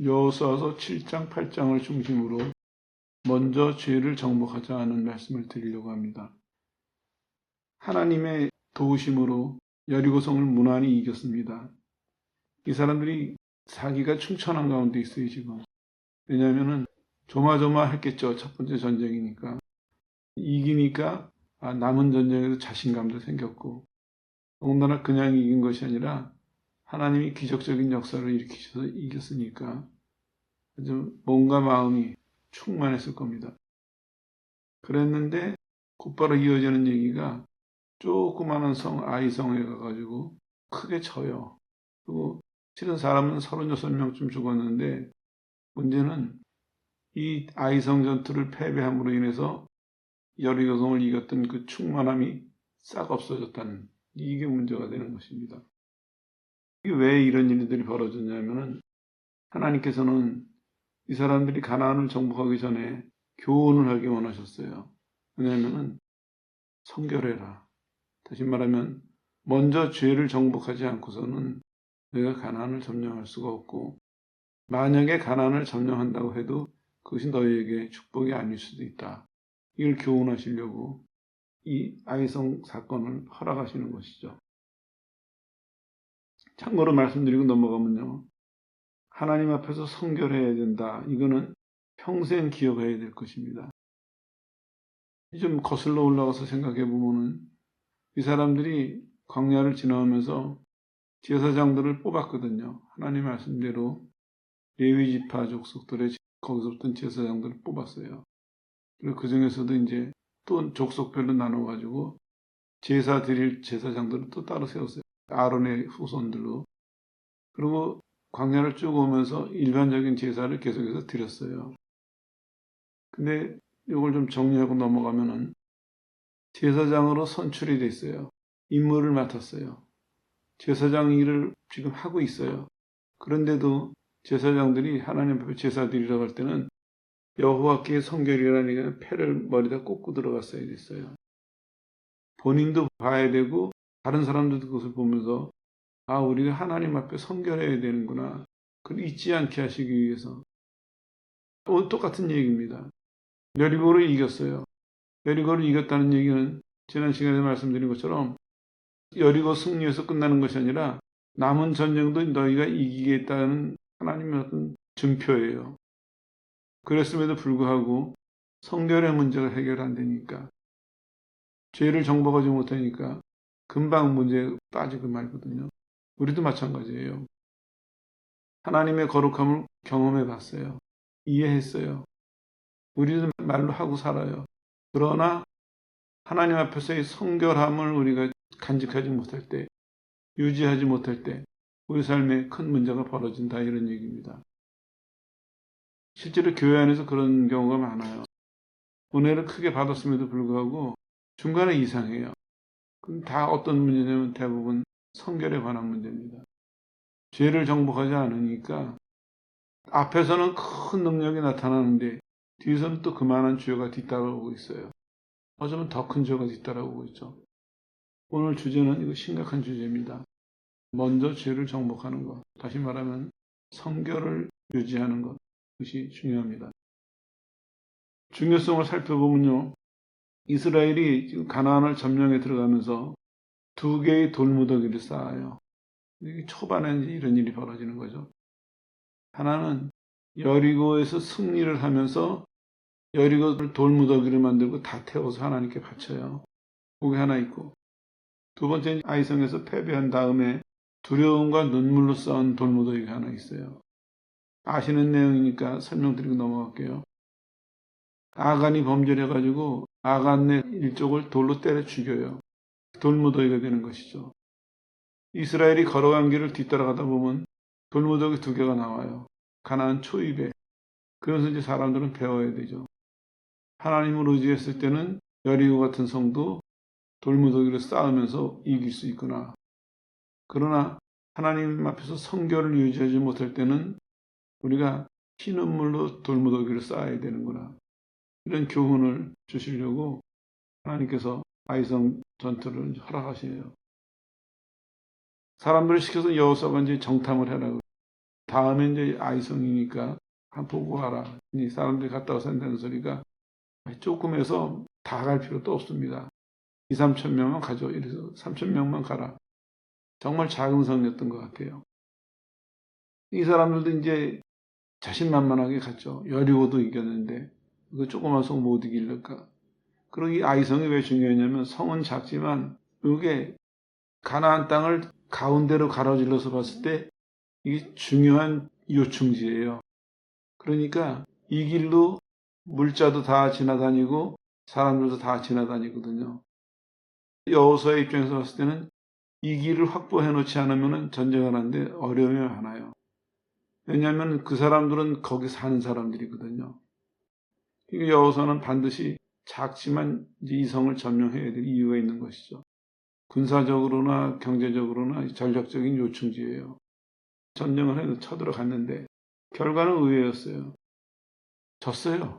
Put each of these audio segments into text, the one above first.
여호수아서 7장, 8장을 중심으로 먼저 죄를 정복하자 하는 말씀을 드리려고 합니다. 하나님의 도우심으로 여리고성을 무난히 이겼습니다. 이 사람들이 사기가 충천한 가운데 있어요, 지금. 왜냐하면은 조마조마했겠죠. 첫 번째 전쟁이니까. 이기니까 남은 전쟁에도 자신감도 생겼고, 더군다나 그냥 이긴 것이 아니라 하나님이 기적적인 역사를 일으키셔서 이겼으니까 아주 몸과 마음이 충만했을 겁니다. 그랬는데 곧바로 이어지는 얘기가 조그마한 성 아이성에 가가지고 크게 져요. 그리고 실은 사람은 36명쯤 죽었는데 문제는 이 아이성 전투를 패배함으로 인해서 여리고성을 이겼던 그 충만함이 싹 없어졌다는 이게 문제가 되는 것입니다. 왜 이런 일들이 벌어졌냐면은 하나님께서는 이 사람들이 가나안을 정복하기 전에 교훈을 하기 원하셨어요. 왜냐하면은 성결해라. 다시 말하면 먼저 죄를 정복하지 않고서는 너희가 가나안을 점령할 수가 없고, 만약에 가나안을 점령한다고 해도 그것이 너희에게 축복이 아닐 수도 있다. 이걸 교훈하시려고 이 아이성 사건을 허락하시는 것이죠. 참고로 말씀드리고 넘어가면요, 하나님 앞에서 성결해야 된다. 이거는 평생 기억해야 될 것입니다. 좀 거슬러 올라가서 생각해 보면은 이 사람들이 광야를 지나오면서 제사장들을 뽑았거든요. 하나님 말씀대로 레위 지파 족속들의 거기서부터 제사장들을 뽑았어요. 그리고 그 중에서도 이제 또 족속별로 나눠가지고 제사 드릴 제사장들을 또 따로 세웠어요. 아론의 후손들로. 그리고 광야를 쭉 오면서 일반적인 제사를 계속해서 드렸어요. 근데 이걸 좀 정리하고 넘어가면은 제사장으로 선출이 됐어요. 임무를 맡았어요. 제사장 일을 지금 하고 있어요. 그런데도 제사장들이 하나님 앞에 제사 드리러 갈 때는 여호와께 성결이라는 패를 머리다 꽂고 들어갔어야 됐어요. 본인도 봐야 되고 다른 사람들도 그것을 보면서 우리가 하나님 앞에 성결해야 되는구나. 그걸 잊지 않게 하시기 위해서. 똑같은 얘기입니다. 여리고를 이겼어요. 여리고를 이겼다는 얘기는 지난 시간에 말씀드린 것처럼 여리고 승리해서 끝나는 것이 아니라 남은 전쟁도 너희가 이기겠다는 하나님의 어떤 증표예요. 그랬음에도 불구하고 성결의 문제가 해결 안 되니까, 죄를 정복하지 못하니까 금방 문제에 빠지고 말거든요. 우리도 마찬가지예요. 하나님의 거룩함을 경험해 봤어요. 이해했어요. 우리도 말로 하고 살아요. 그러나 하나님 앞에서의 성결함을 우리가 간직하지 못할 때, 유지하지 못할 때 우리 삶에 큰 문제가 벌어진다, 이런 얘기입니다. 실제로 교회 안에서 그런 경우가 많아요. 은혜를 크게 받았음에도 불구하고 중간에 이상해요. 그럼 다 어떤 문제냐면 대부분 성결에 관한 문제입니다. 죄를 정복하지 않으니까 앞에서는 큰 능력이 나타나는데 뒤에서는 또 그만한 죄가 뒤따라오고 있어요. 어쩌면 더 큰 죄가 뒤따라오고 있죠. 오늘 주제는 이거 심각한 주제입니다. 먼저 죄를 정복하는 것, 다시 말하면 성결을 유지하는 것, 그것이 중요합니다. 중요성을 살펴보면요, 이스라엘이 지금 가나안을 점령해 들어가면서 2개의 돌무더기를 쌓아요. 초반에 이런 일이 벌어지는 거죠. 하나는 여리고에서 승리를 하면서 여리고를 돌무더기를 만들고 다 태워서 하나님께 바쳐요. 그게 하나 있고, 두 번째는 아이성에서 패배한 다음에 두려움과 눈물로 쌓은 돌무더기가 하나 있어요. 아시는 내용이니까 설명드리고 넘어갈게요. 아간이 범죄해가지고 아간의 일족을 돌로 때려 죽여요. 돌무더기가 되는 것이죠. 이스라엘이 걸어간 길을 뒤따라가다 보면 돌무더기 2개가 나와요. 가나안 초입에. 그래서 이제 사람들은 배워야 되죠. 하나님을 의지했을 때는 여리고 같은 성도 돌무더기를 쌓으면서 이길 수 있구나. 그러나 하나님 앞에서 성결을 유지하지 못할 때는 우리가 피눈물로 돌무더기를 쌓아야 되는구나. 이런 교훈을 주시려고 하나님께서 아이성 전투를 허락하시네요. 사람들을 시켜서 여호수아가 이제 정탐을 해라고. 다음에 이제 아이성이니까 한 보고 가라. 이 사람들이 갔다 와서 한다는 소리가 조금 해서 다 갈 필요도 없습니다. 2, 3천 명만 가죠. 이래서 3천 명만 가라. 정말 작은 성이었던 것 같아요. 이 사람들도 이제 자신만만하게 갔죠. 여리고도 이겼는데 그 조그만 성 못 이길까. 그리고 이 아이성이 왜 중요했냐면 성은 작지만 이게 가나안 땅을 가운데로 가로질러서 봤을 때 이게 중요한 요충지예요. 그러니까 이 길로 물자도 다 지나다니고 사람들도 다 지나다니거든요. 여호수아의 입장에서 봤을 때는 이 길을 확보해 놓지 않으면 전쟁을 하는데 어려움이 많아요. 왜냐하면 그 사람들은 거기 사는 사람들이거든요. 그러니까 여호수아는 반드시 작지만 이제 이 성을 점령해야 될 이유가 있는 것이죠. 군사적으로나 경제적으로나 전략적인 요충지예요. 전쟁을 해서 쳐들어갔는데 결과는 의외였어요. 졌어요.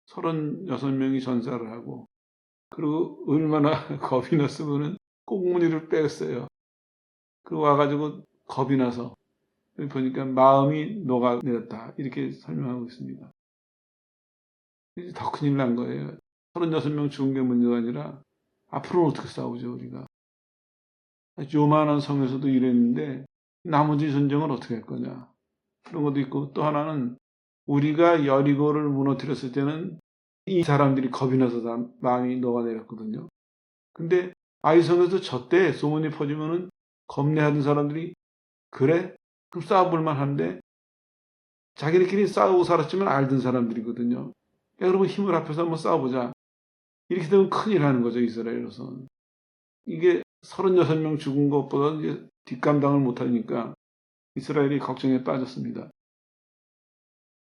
36명이 전사를 하고 그리고 얼마나 겁이 났으면은 꽁무니를 뺐어요. 그리고 와가지고 겁이 나서 보니까 마음이 녹아내렸다 이렇게 설명하고 있습니다. 이제 더 큰일 난 거예요. 36명 죽은 게 문제가 아니라 앞으로는 어떻게 싸우죠 우리가. 요만한 성에서도 이랬는데 나머지 전쟁을 어떻게 할 거냐. 그런 것도 있고 또 하나는 우리가 여리고를 무너뜨렸을 때는 이 사람들이 겁이 나서 다 마음이 녹아내렸거든요. 근데 아이성에서 졌대 소문이 퍼지면은 겁내하던 사람들이 그래? 그럼 싸워볼만 한데 자기들끼리 싸우고 살았지만 알던 사람들이거든요. 야, 여러분 힘을 합해서 한번 싸워보자. 이렇게 되면 큰일 나는 거죠, 이스라엘로서는. 이게 36명 죽은 것보다 이제 뒷감당을 못하니까 이스라엘이 걱정에 빠졌습니다.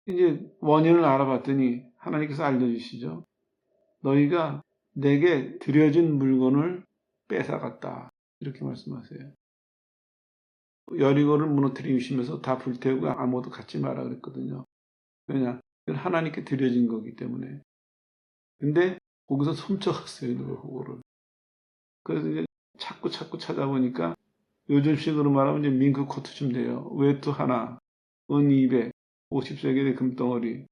이제 원인을 알아봤더니 하나님께서 알려주시죠. 너희가 내게 드려진 물건을 뺏어갔다. 이렇게 말씀하세요. 여리고를 무너뜨리시면서 다 불태우고 아무도 갖지 마라 그랬거든요. 왜냐? 하나님께 드려진 거기 때문에. 근데 거기서 훔쳐갔어요, 그거를. 그래서 이제 찾고 찾아보니까 요즘식으로 말하면 이제 밍크 코트쯤 돼요. 외투 하나, 은 200, 50세겔의 금덩어리.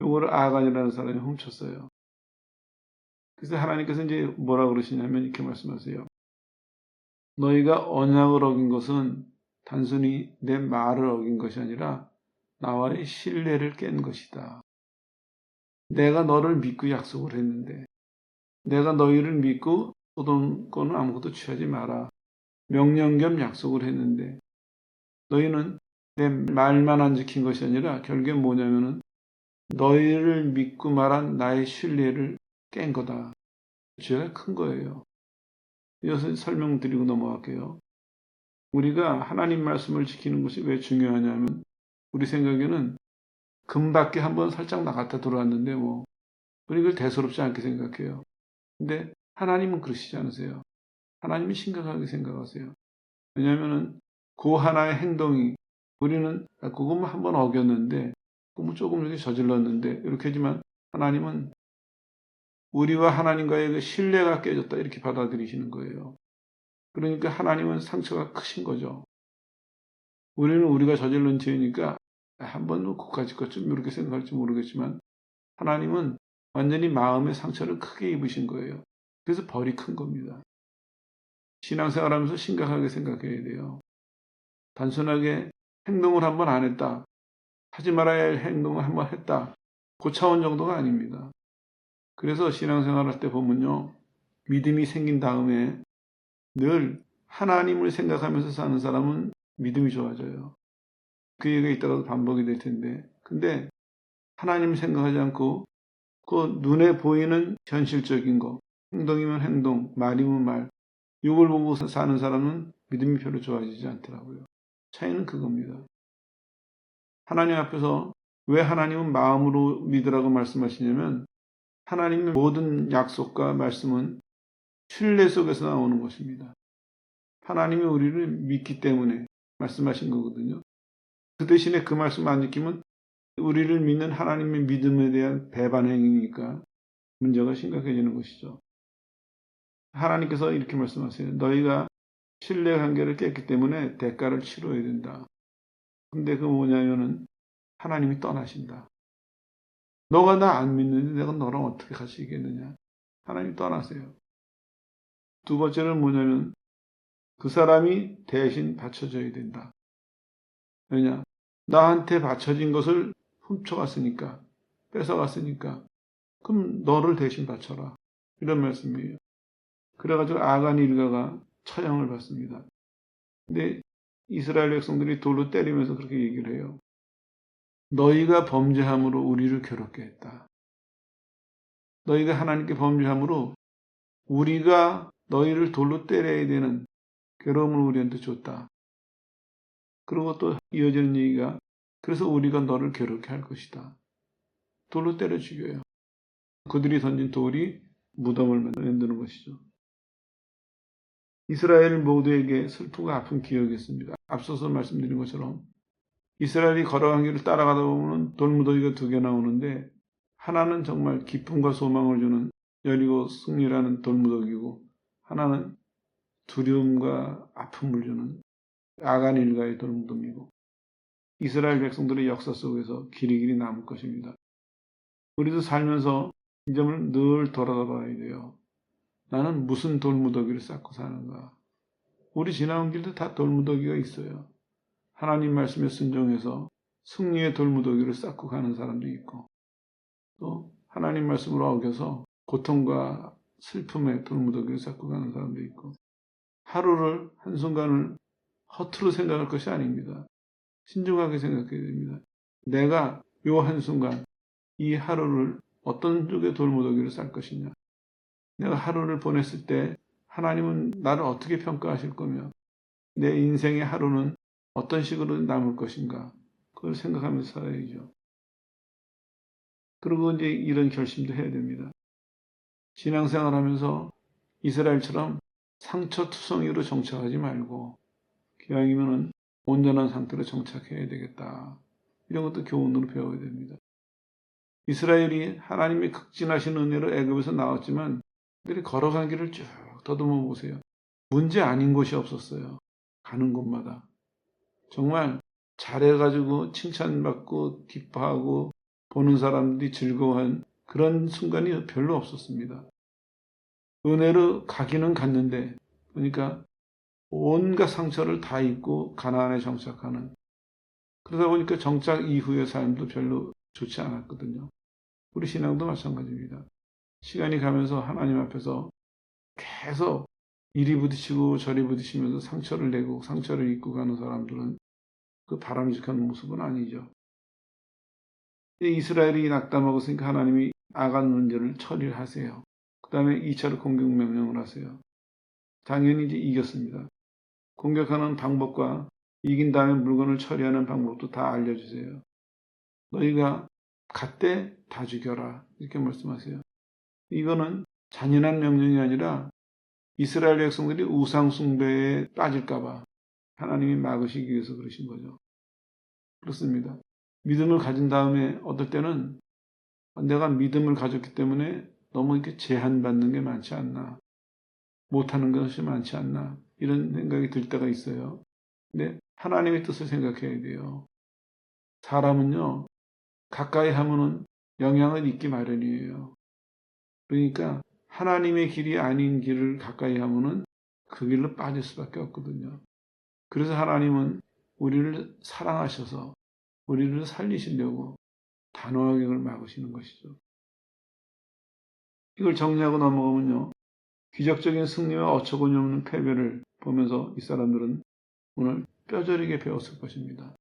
요거를 아간이라는 사람이 훔쳤어요. 그래서 하나님께서 이제 뭐라 그러시냐면 이렇게 말씀하세요. 너희가 언약을 어긴 것은 단순히 내 말을 어긴 것이 아니라 나와의 신뢰를 깬 것이다. 내가 너를 믿고 약속을 했는데 내가 너희를 믿고 소돔 거는 아무것도 취하지 마라. 명령 겸 약속을 했는데 너희는 내 말만 안 지킨 것이 아니라 결국엔 뭐냐면은 너희를 믿고 말한 나의 신뢰를 깬 거다. 죄가 큰 거예요. 이것을 설명드리고 넘어갈게요. 우리가 하나님 말씀을 지키는 것이 왜 중요하냐면 우리 생각에는 금밖에 한번 살짝 나갔다 들어왔는데 뭐 우리 그걸 대수롭지 않게 생각해요. 근데 하나님은 그러시지 않으세요. 하나님이 심각하게 생각하세요. 왜냐하면 그 하나의 행동이 우리는 그것만 한번 어겼는데 그거 조금 이렇게 저질렀는데 이렇게 하지만 하나님은 우리와 하나님과의 그 신뢰가 깨졌다 이렇게 받아들이시는 거예요. 그러니까 하나님은 상처가 크신 거죠. 우리는 우리가 저질른 죄니까 한번 그까짓 것 좀 이렇게 생각할지 모르겠지만 하나님은 완전히 마음의 상처를 크게 입으신 거예요. 그래서 벌이 큰 겁니다. 신앙생활하면서 심각하게 생각해야 돼요. 단순하게 행동을 한번 안 했다. 하지 말아야 할 행동을 한번 했다. 그 차원 정도가 아닙니다. 그래서 신앙생활할 때 보면요. 믿음이 생긴 다음에 늘 하나님을 생각하면서 사는 사람은 믿음이 좋아져요. 그 얘기가 이따가도 반복이 될 텐데 근데 하나님을 생각하지 않고 그 눈에 보이는 현실적인 거 행동이면 행동, 말이면 말 이걸 보고 사는 사람은 믿음이 별로 좋아지지 않더라고요. 차이는 그겁니다. 하나님 앞에서 왜 하나님은 마음으로 믿으라고 말씀하시냐면 하나님의 모든 약속과 말씀은 신뢰 속에서 나오는 것입니다. 하나님이 우리를 믿기 때문에 말씀하신 거거든요. 그 대신에 그 말씀 안 지키면 우리를 믿는 하나님의 믿음에 대한 배반 행위니까 문제가 심각해지는 것이죠. 하나님께서 이렇게 말씀하세요. 너희가 신뢰 관계를 깼기 때문에 대가를 치러야 된다. 근데 그 뭐냐면은 하나님이 떠나신다. 너가 나 안 믿는데 내가 너랑 어떻게 같이 있겠느냐. 하나님 떠나세요. 두 번째는 뭐냐면 그 사람이 대신 바쳐줘야 된다. 왜냐? 나한테 바쳐진 것을 훔쳐갔으니까, 뺏어갔으니까, 그럼 너를 대신 바쳐라. 이런 말씀이에요. 그래가지고 아간 일가가 처형을 받습니다. 근데 이스라엘 백성들이 돌로 때리면서 그렇게 얘기를 해요. 너희가 범죄함으로 우리를 괴롭게 했다. 너희가 하나님께 범죄함으로 우리가 너희를 돌로 때려야 되는 괴로움을 우리한테 줬다. 그리고 또 이어지는 얘기가 그래서 우리가 너를 괴롭게 할 것이다. 돌로 때려 죽여요. 그들이 던진 돌이 무덤을 만드는 것이죠. 이스라엘 모두에게 슬프고 아픈 기억이었습니다. 앞서서 말씀드린 것처럼 이스라엘이 걸어간 길을 따라가다 보면 돌무더기가 두 개 나오는데 하나는 정말 기쁨과 소망을 주는 여리고 승리라는 돌무더기고 하나는 두려움과 아픔을 주는 아간 일가의 돌무더기고 이스라엘 백성들의 역사 속에서 길이 남을 것입니다. 우리도 살면서 이 점을 늘 돌아봐야 돼요. 나는 무슨 돌무더기를 쌓고 사는가? 우리 지나온 길도 다 돌무더기가 있어요. 하나님 말씀에 순종해서 승리의 돌무더기를 쌓고 가는 사람도 있고 또 하나님 말씀으로 어겨서 고통과 슬픔의 돌무더기를 쌓고 가는 사람도 있고 하루를 한순간을 허투루 생각할 것이 아닙니다. 신중하게 생각해야 됩니다. 내가 요 한순간 이 하루를 어떤 쪽의 돌무더기를 쌓을 것이냐. 내가 하루를 보냈을 때 하나님은 나를 어떻게 평가하실 거며 내 인생의 하루는 어떤 식으로 남을 것인가. 그걸 생각하면서 살아야죠. 그리고 이제 이런 결심도 해야 됩니다. 신앙생활 하면서 이스라엘처럼 상처투성이로 정착하지 말고 기왕이면은 온전한 상태로 정착해야 되겠다. 이런 것도 교훈으로 배워야 됩니다. 이스라엘이 하나님의 극진하신 은혜로 애굽에서 나왔지만 그들이 걸어간 길을 쭉 더듬어 보세요. 문제 아닌 곳이 없었어요. 가는 곳마다. 정말 잘해가지고 칭찬받고 기뻐하고 보는 사람들이 즐거워한 그런 순간이 별로 없었습니다. 은혜로 가기는 갔는데 보니까 온갖 상처를 다 입고 가나안에 정착하는 그러다 보니까 정착 이후의 삶도 별로 좋지 않았거든요. 우리 신앙도 마찬가지입니다. 시간이 가면서 하나님 앞에서 계속 이리 부딪히고 저리 부딪히면서 상처를 내고 상처를 입고 가는 사람들은 그 바람직한 모습은 아니죠. 이스라엘이 낙담하고있으니까 하나님이 아간 문제를 처리를 하세요. 그 다음에 2차로 공격 명령을 하세요. 당연히 이제 이겼습니다. 공격하는 방법과 이긴 다음에 물건을 처리하는 방법도 다 알려주세요. 너희가 갓때 다 죽여라. 이렇게 말씀하세요. 이거는 잔인한 명령이 아니라 이스라엘 백성들이 우상숭배에 빠질까봐 하나님이 막으시기 위해서 그러신 거죠. 그렇습니다. 믿음을 가진 다음에 어떨 때는 내가 믿음을 가졌기 때문에 너무 이렇게 제한받는 게 많지 않나. 못하는 것이 많지 않나. 이런 생각이 들 때가 있어요. 근데 하나님의 뜻을 생각해야 돼요. 사람은요, 가까이 하면은 영향을 잊기 마련이에요. 그러니까 하나님의 길이 아닌 길을 가까이 하면은 그 길로 빠질 수밖에 없거든요. 그래서 하나님은 우리를 사랑하셔서 우리를 살리시려고 단호하게 그걸 막으시는 것이죠. 이걸 정리하고 넘어가면요. 기적적인 승리와 어처구니 없는 패배를 보면서 이 사람들은 오늘 뼈저리게 배웠을 것입니다.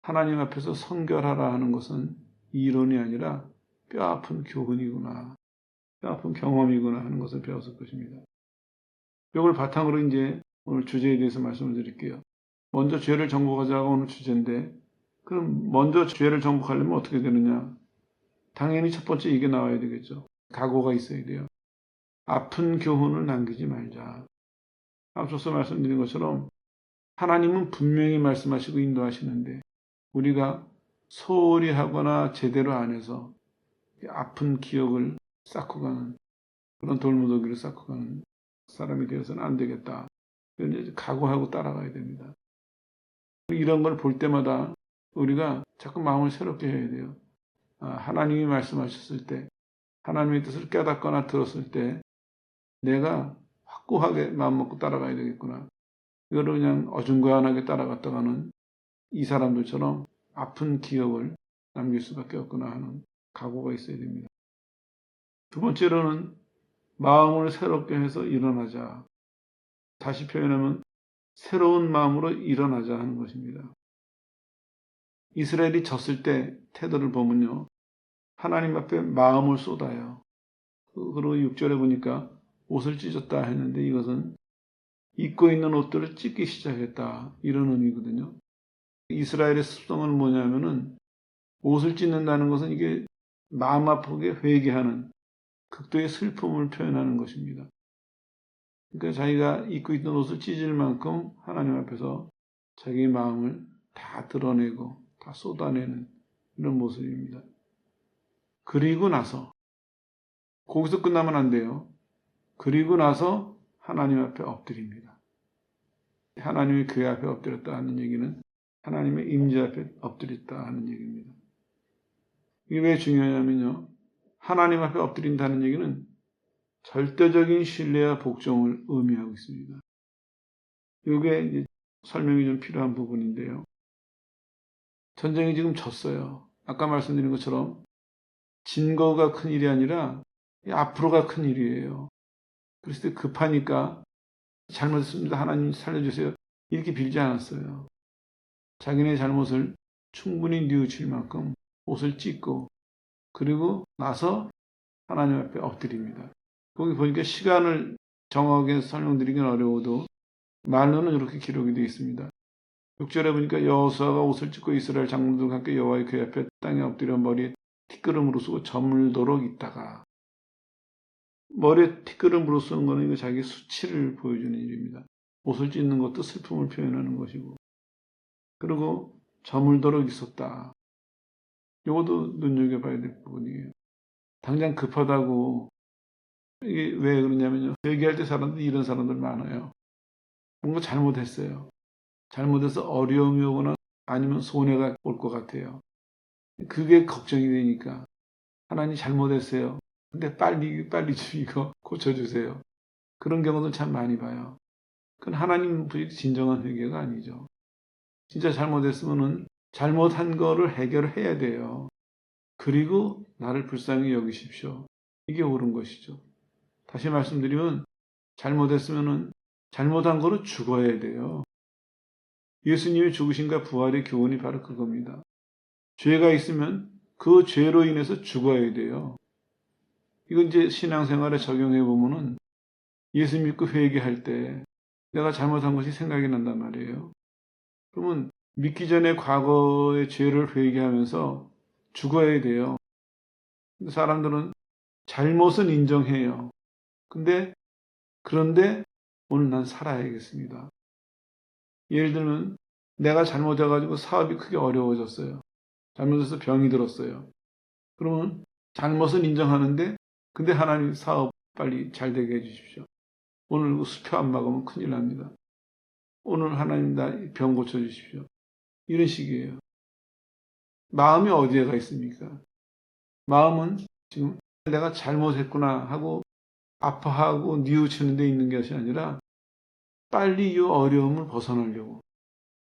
하나님 앞에서 성결하라 하는 것은 이론이 아니라 뼈아픈 교훈이구나. 뼈아픈 경험이구나 하는 것을 배웠을 것입니다. 이걸 바탕으로 이제 오늘 주제에 대해서 말씀을 드릴게요. 먼저 죄를 정복하자가 오늘 주제인데 그럼 먼저 죄를 정복하려면 어떻게 되느냐? 당연히 첫 번째 이게 나와야 되겠죠. 각오가 있어야 돼요. 아픈 교훈을 남기지 말자. 앞서서 말씀드린 것처럼 하나님은 분명히 말씀하시고 인도하시는데 우리가 소홀히 하거나 제대로 안 해서 아픈 기억을 쌓고 가는 그런 돌무더기를 쌓고 가는 사람이 되어서는 안 되겠다. 이제 각오하고 따라가야 됩니다. 이런 걸 볼 때마다 우리가 자꾸 마음을 새롭게 해야 돼요. 하나님이 말씀하셨을 때, 하나님의 뜻을 깨닫거나 들었을 때 내가 확고하게 마음먹고 따라가야 되겠구나. 이거를 그냥 어중간하게 따라갔다가는 이 사람들처럼 아픈 기억을 남길 수밖에 없구나 하는 각오가 있어야 됩니다. 두 번째로는 마음을 새롭게 해서 일어나자. 다시 표현하면 새로운 마음으로 일어나자 하는 것입니다. 이스라엘이 졌을 때 태도를 보면요. 하나님 앞에 마음을 쏟아요. 그리고 6절에 보니까 옷을 찢었다 했는데 이것은 입고 있는 옷들을 찢기 시작했다. 이런 의미거든요. 이스라엘의 습성은 뭐냐면은 옷을 찢는다는 것은 이게 마음 아프게 회개하는 극도의 슬픔을 표현하는 것입니다. 그러니까 자기가 입고 있던 옷을 찢을 만큼 하나님 앞에서 자기의 마음을 다 드러내고 다 쏟아내는 이런 모습입니다. 그리고 나서 거기서 끝나면 안 돼요. 그리고 나서 하나님 앞에 엎드립니다. 하나님의 교회 앞에 엎드렸다 하는 얘기는 하나님의 임재 앞에 엎드렸다 하는 얘기입니다. 이게 왜 중요하냐면요. 하나님 앞에 엎드린다는 얘기는 절대적인 신뢰와 복종을 의미하고 있습니다. 이게 이제 설명이 좀 필요한 부분인데요. 전쟁이 지금 졌어요. 아까 말씀드린 것처럼 진거가 큰 일이 아니라 앞으로가 큰 일이에요. 그랬을 때 급하니까 잘못했습니다. 하나님 살려주세요. 이렇게 빌지 않았어요. 자기네 잘못을 충분히 뉘우칠 만큼 옷을 찢고 그리고 나서 하나님 앞에 엎드립니다. 거기 보니까 시간을 정확하게 설명드리기는 어려워도 말로는 이렇게 기록이 되어 있습니다. 6절에 보니까 여호수아가 옷을 찢고 이스라엘 장로들과 함께 여호와의 궤 앞에 땅에 엎드려 머리에 티끌음으로 쓰고 저물도록 있다가 머리에 티끌음으로 쓰는 것은 이거 자기 수치를 보여주는 일입니다. 옷을 찢는 것도 슬픔을 표현하는 것이고 그리고 저물도록 있었다. 이것도 눈여겨봐야 될 부분이에요. 당장 급하다고 이게 왜 그러냐면요. 회개할 때 사람들 이런 사람들 많아요. 뭔가 잘못했어요. 잘못해서 어려움이 오거나 아니면 손해가 올 것 같아요. 그게 걱정이 되니까 하나님 잘못했어요. 근데 빨리 좀 이거 고쳐주세요. 그런 경우도 참 많이 봐요. 그건 하나님 진정한 회개가 아니죠. 진짜 잘못했으면은 잘못한 거를 해결해야 돼요. 그리고 나를 불쌍히 여기십시오. 이게 옳은 것이죠. 다시 말씀드리면 잘못했으면은 잘못한 거로 죽어야 돼요. 예수님의 죽으심과 부활의 교훈이 바로 그겁니다. 죄가 있으면 그 죄로 인해서 죽어야 돼요. 이건 이제 신앙생활에 적용해 보면은 예수 믿고 회개할 때 내가 잘못한 것이 생각이 난단 말이에요. 그러면 믿기 전에 과거의 죄를 회개하면서 죽어야 돼요. 사람들은 잘못은 인정해요. 그런데 오늘 난 살아야겠습니다. 예를 들면 내가 잘못해가지고 사업이 크게 어려워졌어요. 잘못해서 병이 들었어요. 그러면 잘못은 인정하는데 근데 하나님 사업 빨리 잘 되게 해주십시오. 오늘 수표 안 막으면 큰일 납니다. 오늘 하나님 나 병 고쳐주십시오. 이런 식이에요. 마음이 어디에 가 있습니까? 마음은 지금 내가 잘못했구나 하고 아파하고 뉘우치는 데 있는 것이 아니라 빨리 이 어려움을 벗어나려고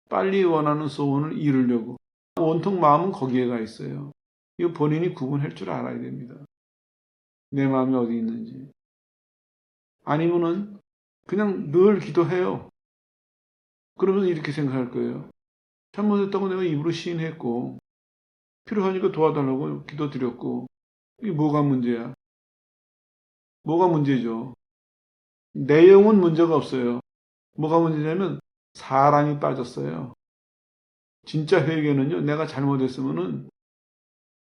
빨리 원하는 소원을 이루려고 온통 마음은 거기에 가 있어요. 이거 본인이 구분할 줄 알아야 됩니다. 내 마음이 어디 있는지. 아니면은 그냥 늘 기도해요. 그러면서 이렇게 생각할 거예요. 잘못했다고 내가 입으로 시인했고 필요하니까 도와달라고 기도드렸고 이게 뭐가 문제야? 뭐가 문제죠? 내용은 문제가 없어요. 뭐가 문제냐면 사람이 빠졌어요. 진짜 회개는요. 내가 잘못했으면은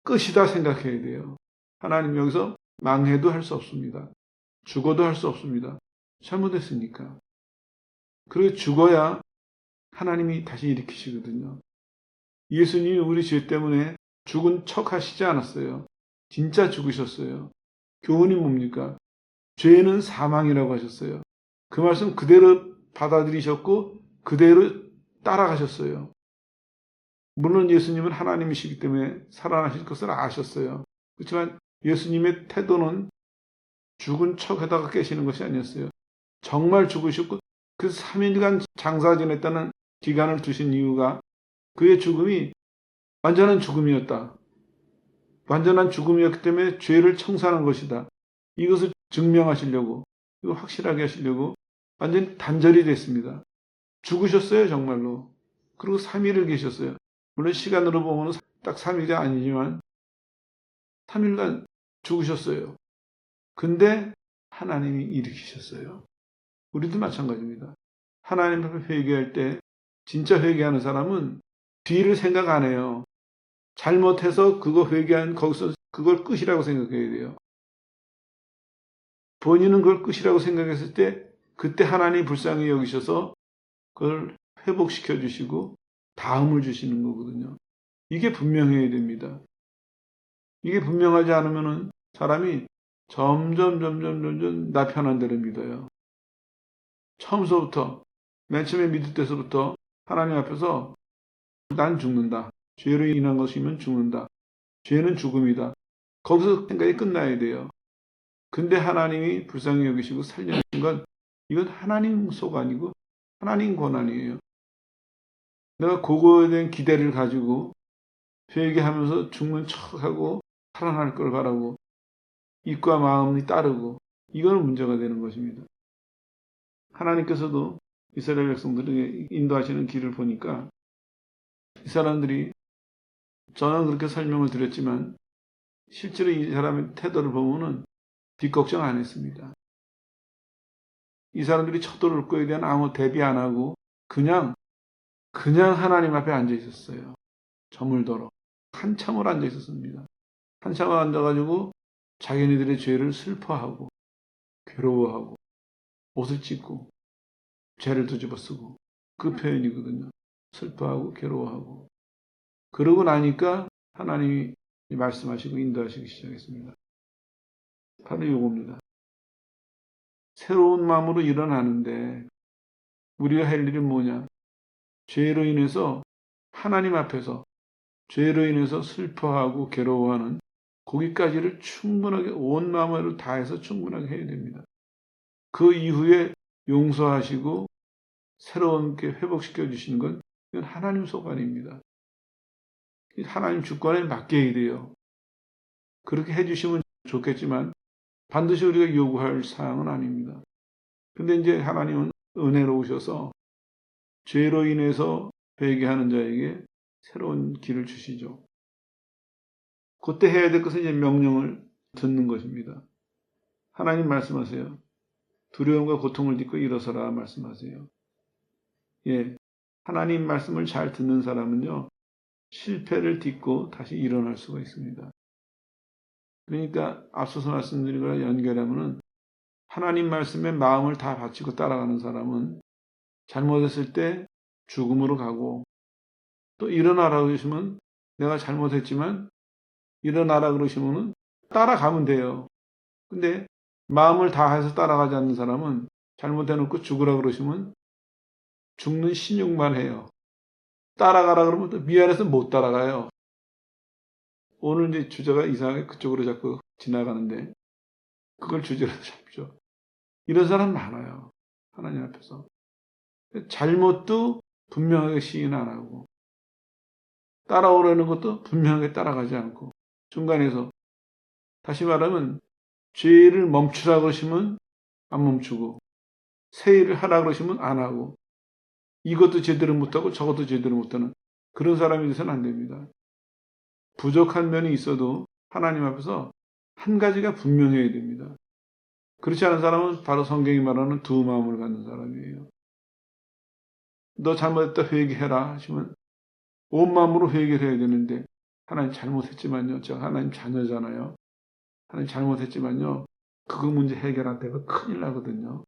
끝이다 생각해야 돼요. 하나님 여기서 망해도 할 수 없습니다. 죽어도 할 수 없습니다. 잘못했으니까. 그리고 죽어야 하나님이 다시 일으키시거든요. 예수님이 우리 죄 때문에 죽은 척 하시지 않았어요. 진짜 죽으셨어요. 교훈이 뭡니까? 죄는 사망이라고 하셨어요. 그 말씀 그대로 받아들이셨고 그대로 따라가셨어요. 물론 예수님은 하나님이시기 때문에 살아나실 것을 아셨어요. 그렇지만 예수님의 태도는 죽은 척하다가 깨시는 것이 아니었어요. 정말 죽으셨고 그 3일간 장사 지냈다는 기간을 두신 이유가 그의 죽음이 완전한 죽음이었다. 완전한 죽음이었기 때문에 죄를 청산한 것이다. 이것을 증명하시려고, 이거 확실하게 하시려고 완전히 단절이 됐습니다. 죽으셨어요, 정말로. 그리고 3일을 계셨어요. 물론 시간으로 보면 딱 3일이 아니지만 3일간 죽으셨어요. 근데 하나님이 일으키셨어요. 우리도 마찬가지입니다. 하나님 앞에 회개할 때 진짜 회개하는 사람은 뒤를 생각 안 해요. 잘못해서 그거 회개한 거기서 그걸 끝이라고 생각해야 돼요. 본인은 그걸 끝이라고 생각했을 때 그때 하나님이 불쌍히 여기셔서 그걸 회복시켜 주시고 다음을 주시는 거거든요. 이게 분명해야 됩니다. 이게 분명하지 않으면은 사람이 점점 나 편한 대로 믿어요. 처음서부터 맨 처음에 믿을 때서부터 하나님 앞에서 난 죽는다. 죄로 인한 것이면 죽는다. 죄는 죽음이다. 거기서 생각이 끝나야 돼요. 근데 하나님이 불쌍히 여기시고 살려주신 건 이건 하나님 속 아니고 하나님 권한이에요. 내가 그거에 대한 기대를 가지고 회개하면서 죽는 척하고 살아날 걸 바라고 입과 마음이 따르고 이거는 문제가 되는 것입니다. 하나님께서도 이스라엘 백성들에게 인도하시는 길을 보니까 이 사람들이 저는 그렇게 설명을 드렸지만 실제로 이 사람의 태도를 보면은 뒷걱정 안 했습니다. 이 사람들이 쳐들어올 거에 대한 아무 대비 안 하고 그냥 하나님 앞에 앉아 있었어요. 저물도록 한참을 앉아 있었습니다. 한참을 앉아가지고 자기네들의 죄를 슬퍼하고 괴로워하고 옷을 찢고 죄를 뒤집어 쓰고 그 표현이거든요. 슬퍼하고 괴로워하고 그러고 나니까 하나님이 말씀하시고 인도하시기 시작했습니다. 바로 이겁니다. 새로운 마음으로 일어나는데 우리가 할 일이 뭐냐? 죄로 인해서 하나님 앞에서 죄로 인해서 슬퍼하고 괴로워하는 거기까지를 충분하게 온 마음으로 다해서 충분하게 해야 됩니다. 그 이후에 용서하시고 새로운 게 회복시켜 주시는 건 이건 하나님 소관입니다. 하나님 주권에 맡겨야 돼요. 그렇게 해주시면 좋겠지만 반드시 우리가 요구할 사항은 아닙니다. 근데 이제 하나님은 은혜로우셔서 죄로 인해서 회개하는 자에게 새로운 길을 주시죠. 그때 해야 될 것은 이제 명령을 듣는 것입니다. 하나님 말씀하세요. 두려움과 고통을 딛고 일어서라 말씀하세요. 예, 하나님 말씀을 잘 듣는 사람은요. 실패를 딛고 다시 일어날 수가 있습니다. 그러니까 앞서서 말씀드린 거랑 연결하면은 하나님 말씀에 마음을 다 바치고 따라가는 사람은 잘못했을 때 죽음으로 가고 또 일어나라 그러시면 내가 잘못했지만 일어나라 그러시면은 따라가면 돼요. 근데 마음을 다해서 따라가지 않는 사람은 잘못해놓고 죽으라 그러시면 죽는 신용만 해요. 따라가라 그러면 또 미안해서 못 따라가요. 오늘 이제 주제가 이상하게 그쪽으로 자꾸 지나가는데 그걸 주제로 잡죠. 이런 사람 많아요. 하나님 앞에서. 잘못도 분명하게 시인 안 하고 따라오라는 것도 분명하게 따라가지 않고 중간에서 다시 말하면 죄를 멈추라 그러시면 안 멈추고 새 일을 하라 그러시면 안 하고 이것도 제대로 못하고 저것도 제대로 못하는 그런 사람이 돼서는 안 됩니다. 부족한 면이 있어도 하나님 앞에서 한 가지가 분명해야 됩니다. 그렇지 않은 사람은 바로 성경이 말하는 두 마음을 갖는 사람이에요. 너 잘못했다 회개해라 하시면 온 마음으로 회개를 해야 되는데 하나님 잘못했지만요. 제가 하나님 자녀잖아요. 하나님 잘못했지만요. 그거 문제 해결 안 되면 큰일 나거든요.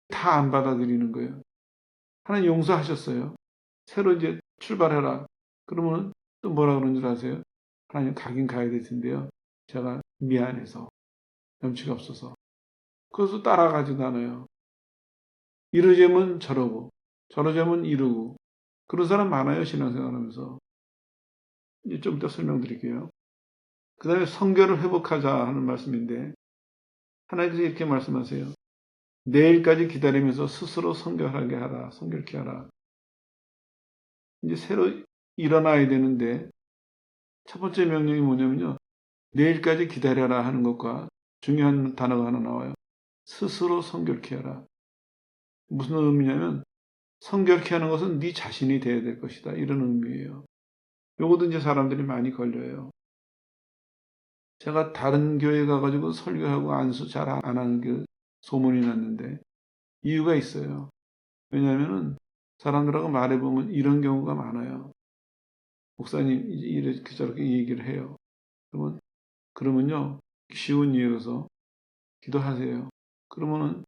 다 안 받아들이는 거예요. 하나님 용서하셨어요. 새로 이제 출발해라. 그러면 또 뭐라 그러는 줄 아세요? 하나님 가긴 가야 될 텐데요. 제가 미안해서 염치가 없어서. 그래서 따라가지도 않아요. 이러자면 저러고 저러자면 이러고 그런 사람 많아요, 신앙생활하면서. 이제 좀 이따 설명드릴게요. 그 다음에 성결을 회복하자 하는 말씀인데, 하나님께서 이렇게 말씀하세요. 내일까지 기다리면서 스스로 성결하게 하라, 성결케 하라. 이제 새로 일어나야 되는데, 첫 번째 명령이 뭐냐면요. 내일까지 기다려라 하는 것과 중요한 단어가 하나 나와요. 스스로 성결케 하라. 무슨 의미냐면, 성결케 하는 것은 네 자신이 돼야 될 것이다. 이런 의미예요. 요것도 이제 사람들이 많이 걸려요. 제가 다른 교회 가가지고 설교하고 안수 잘 안 하는 게 소문이 났는데, 이유가 있어요. 왜냐하면은 사람들하고 말해보면 이런 경우가 많아요. 목사님 이렇게 저렇게 얘기를 해요. 그러면요 쉬운 이유로서 기도하세요. 그러면은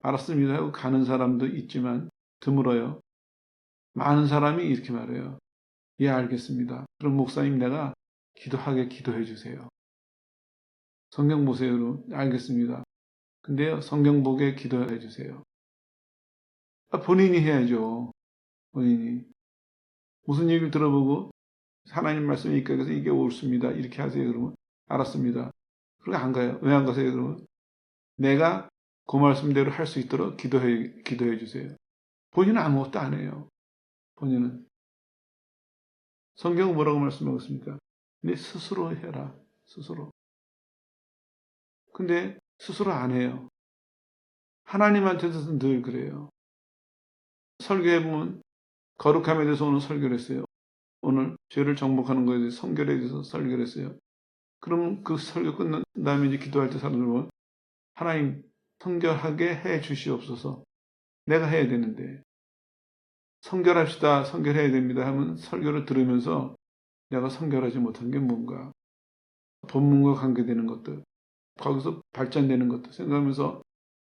알았습니다 하고 가는 사람도 있지만 드물어요. 많은 사람이 이렇게 말해요. 예, 알겠습니다. 그럼 목사님 내가 기도해 주세요. 성경 보세요. 알겠습니다. 근데요 성경 보게 기도해 주세요. 본인이 해야죠. 본인이. 무슨 얘기를 들어보고 하나님 말씀이니까 그래서 이게 옳습니다. 이렇게 하세요. 그러면 알았습니다. 그리고 안 가요. 왜 안 가세요? 그러면 내가 그 말씀대로 할 수 있도록 기도해 주세요. 본인은 아무것도 안 해요. 본인은. 성경은 뭐라고 말씀하고 있습니까? 내 스스로 해라. 스스로. 근데 스스로 안 해요. 하나님한테서는 늘 그래요. 설교해보면 거룩함에 대해서 오늘 설교를 했어요. 오늘 죄를 정복하는 것에 대해서 성결에 대해서 설교를 했어요. 그럼 그 설교 끝난 다음에 이제 기도할 때 사람들 보면 하나님 성결하게 해 주시옵소서. 내가 해야 되는데 성결합시다. 성결해야 됩니다. 하면 설교를 들으면서 내가 성결하지 못한 게 뭔가 본문과 관계되는 것들 거기서 발전되는 것들 생각하면서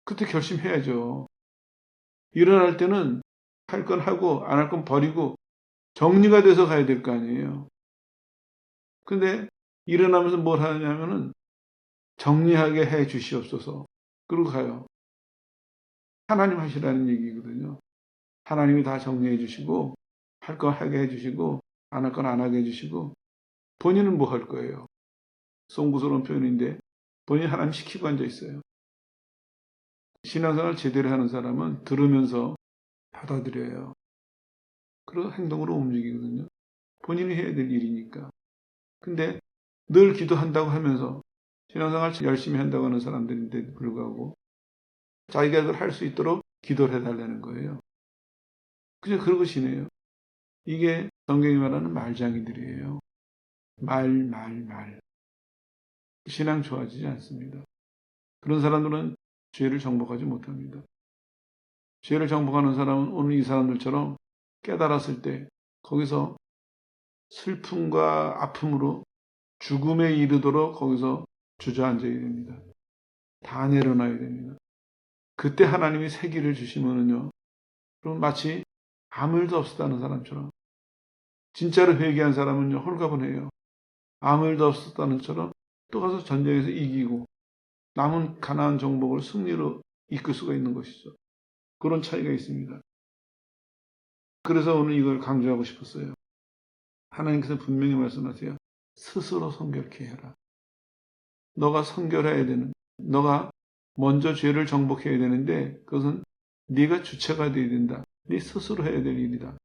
그때 결심해야죠. 일어날 때는 할 건 하고 안 할 건 버리고 정리가 돼서 가야 될 거 아니에요. 근데 일어나면서 뭘 하냐면은 정리하게 해 주시옵소서. 그러고 가요. 하나님 하시라는 얘기거든요. 하나님이 다 정리해 주시고 할 거 하게 해 주시고 안 할 건 안 하게 해 주시고 본인은 뭐 할 거예요. 송구스러운 표현인데 본인이 하나님 시키고 앉아 있어요. 신앙생활 제대로 하는 사람은 들으면서 받아들여요. 그리고 행동으로 움직이거든요. 본인이 해야 될 일이니까. 근데 늘 기도한다고 하면서 신앙생활 열심히 한다고 하는 사람들인데 불구하고 자기가 그걸 할 수 있도록 기도를 해달라는 거예요. 그냥 그러고 지내요. 이게 성경이 말하는 말장이들이에요. 말. 신앙 좋아지지 않습니다. 그런 사람들은 죄를 정복하지 못합니다. 죄를 정복하는 사람은 오늘 이 사람들처럼 깨달았을 때 거기서 슬픔과 아픔으로 죽음에 이르도록 거기서 주저앉아야 됩니다. 다 내려놔야 됩니다. 그때 하나님이 세기를 주시면은요. 그럼 마치 아무 일도 없었다는 사람처럼 진짜로 회개한 사람은요. 홀가분해요. 아무 일도 없었다는 처럼 또 가서 전쟁에서 이기고 남은 가나안 정복을 승리로 이끌 수가 있는 것이죠. 그런 차이가 있습니다. 그래서 오늘 이걸 강조하고 싶었어요. 하나님께서 분명히 말씀하세요. 스스로 성결케 해라. 너가 성결해야 되는, 너가 먼저 죄를 정복해야 되는데 그것은 네가 주체가 되어야 된다. 네 스스로 해야 될 일이다.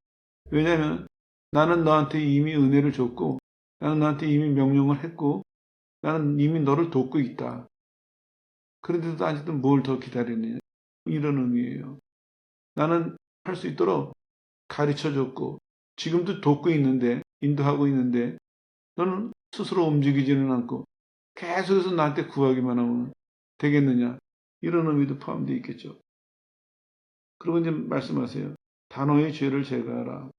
왜냐하면 나는 너한테 이미 은혜를 줬고 나는 너한테 이미 명령을 했고 나는 이미 너를 돕고 있다. 그런데도 아직도 뭘 더 기다리느냐. 이런 의미예요. 나는 할 수 있도록 가르쳐줬고 지금도 돕고 있는데 인도하고 있는데 너는 스스로 움직이지는 않고 계속해서 나한테 구하기만 하면 되겠느냐. 이런 의미도 포함되어 있겠죠. 그리고 이제 말씀하세요. 단호의 죄를 제거하라.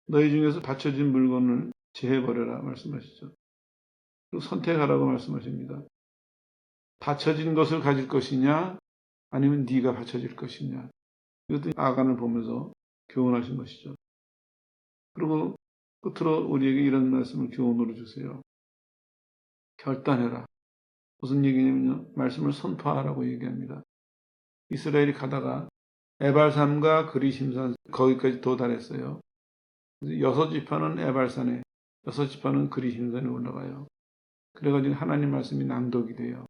너희 중에서 바쳐진 물건을 제해버려라 말씀하시죠. 그리고 선택하라고 말씀하십니다. 바쳐진 것을 가질 것이냐 아니면 네가 바쳐질 것이냐. 이것도 아간을 보면서 교훈하신 것이죠. 그리고 끝으로 우리에게 이런 말씀을 교훈으로 주세요. 결단해라. 무슨 얘기냐면요. 말씀을 선포하라고 얘기합니다. 이스라엘이 가다가 에발산과 그리심산 거기까지 도달했어요. 6지파는 에발산에, 6지파는 그리심산에 올라가요. 그래가지고 하나님 말씀이 낭독이 돼요.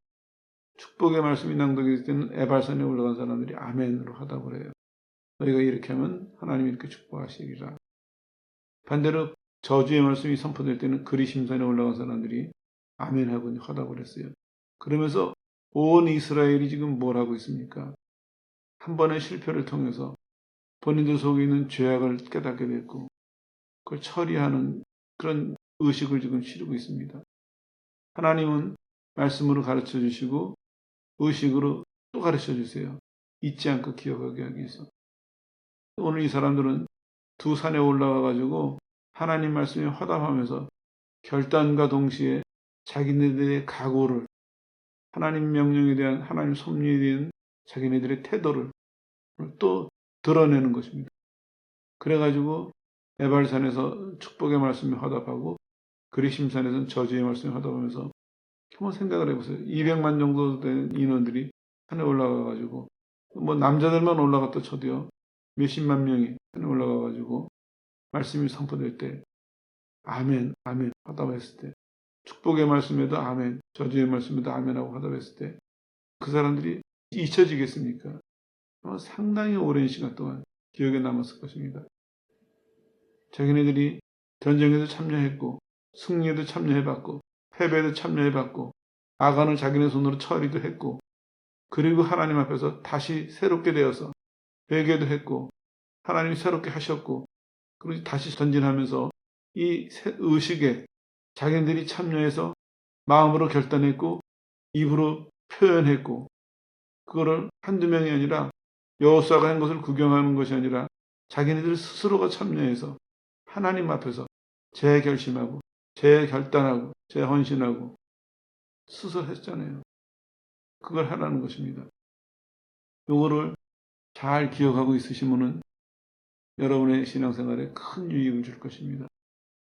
축복의 말씀이 낭독이 될 때는 에발산에 올라간 사람들이 아멘으로 하다고 그래요. 너희가 이렇게 하면 하나님이 이렇게 축복하시리라. 반대로 저주의 말씀이 선포될 때는 그리심산에 올라간 사람들이 아멘하고 하다고 그랬어요. 그러면서 온 이스라엘이 지금 뭘 하고 있습니까? 한 번의 실패를 통해서 본인들 속에 있는 죄악을 깨닫게 됐고 그걸 처리하는 그런 의식을 지금 치르고 있습니다. 하나님은 말씀으로 가르쳐 주시고 의식으로 또 가르쳐 주세요. 잊지 않고 기억하게 하기 위해서. 오늘 이 사람들은 두 산에 올라가 가지고 하나님 말씀에 화답하면서 결단과 동시에 자기네들의 각오를 하나님 명령에 대한 하나님 섭리에 대한 자기네들의 태도를 또 드러내는 것입니다. 그래가지고 에발산에서 축복의 말씀에 화답하고 그리심산에서는 저주의 말씀에 화답하면서 한번 생각을 해보세요. 200만 정도 된 인원들이 산에 올라가가지고 뭐 남자들만 올라갔다 쳐도요. 몇십만 명이 산에 올라가가지고 말씀이 선포될 때 아멘, 아멘 화답했을 때 축복의 말씀에도 아멘, 저주의 말씀에도 아멘하고 화답했을 때 그 사람들이 잊혀지겠습니까? 상당히 오랜 시간 동안 기억에 남았을 것입니다. 자기네들이 전쟁에도 참여했고 승리에도 참여해봤고 패배에도 참여해봤고 아간을 자기네 손으로 처리도 했고 그리고 하나님 앞에서 다시 새롭게 되어서 회개도 했고 하나님이 새롭게 하셨고 그리고 다시 전진하면서 이 의식에 자기네들이 참여해서 마음으로 결단했고 입으로 표현했고 그거를 한두 명이 아니라 여호수아가 한 것을 구경하는 것이 아니라 자기네들 스스로가 참여해서 하나님 앞에서 재결심하고 재결단하고 재헌신하고 스스로 했잖아요. 그걸 하라는 것입니다. 요거를 잘 기억하고 있으시면은 여러분의 신앙생활에 큰 유익을 줄 것입니다.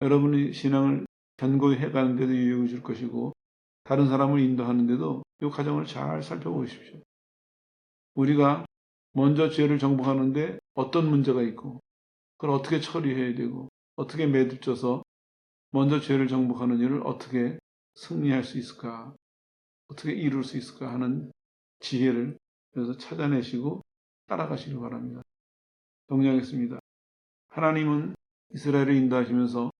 여러분의 신앙을 견고히 해가는 데도 유익을 줄 것이고 다른 사람을 인도하는 데도 이 과정을 잘 살펴보십시오. 우리가 먼저 죄를 정복하는데 어떤 문제가 있고 그걸 어떻게 처리해야 되고 어떻게 매듭져서 먼저 죄를 정복하는 일을 어떻게 승리할 수 있을까 어떻게 이룰 수 있을까 하는 지혜를 그래서 찾아내시고 따라가시길 바랍니다. 정리하겠습니다. 하나님은 이스라엘을 인도하시면서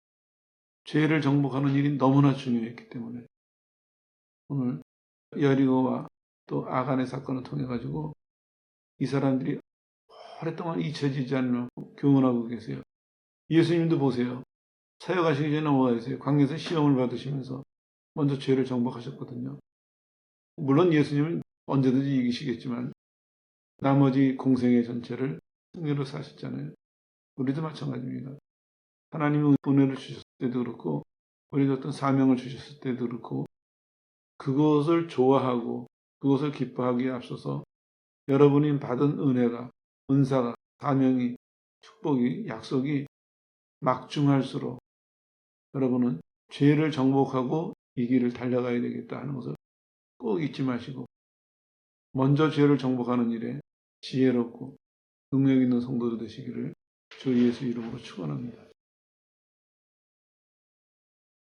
죄를 정복하는 일이 너무나 중요했기 때문에 오늘 여리고와 또 아간의 사건을 통해 가지고 이 사람들이 오랫동안 잊혀지지 않으려고 교훈하고 계세요. 예수님도 보세요. 사역하시기 전에 뭐가 있어요? 광야에서 시험을 받으시면서 먼저 죄를 정복하셨거든요. 물론 예수님은 언제든지 이기시겠지만 나머지 공생의 전체를 승리로 사셨잖아요. 우리도 마찬가지입니다. 하나님은 은혜를 주셨을 때도 그렇고 우리가 어떤 사명을 주셨을 때도 그렇고 그것을 좋아하고 그것을 기뻐하기에 앞서서 여러분이 받은 은혜가 은사가 사명이 축복이 약속이 막중할수록 여러분은 죄를 정복하고 이 길을 달려가야 되겠다 하는 것을 꼭 잊지 마시고 먼저 죄를 정복하는 일에 지혜롭고 능력 있는 성도들 되시기를 주 예수 이름으로 축원합니다.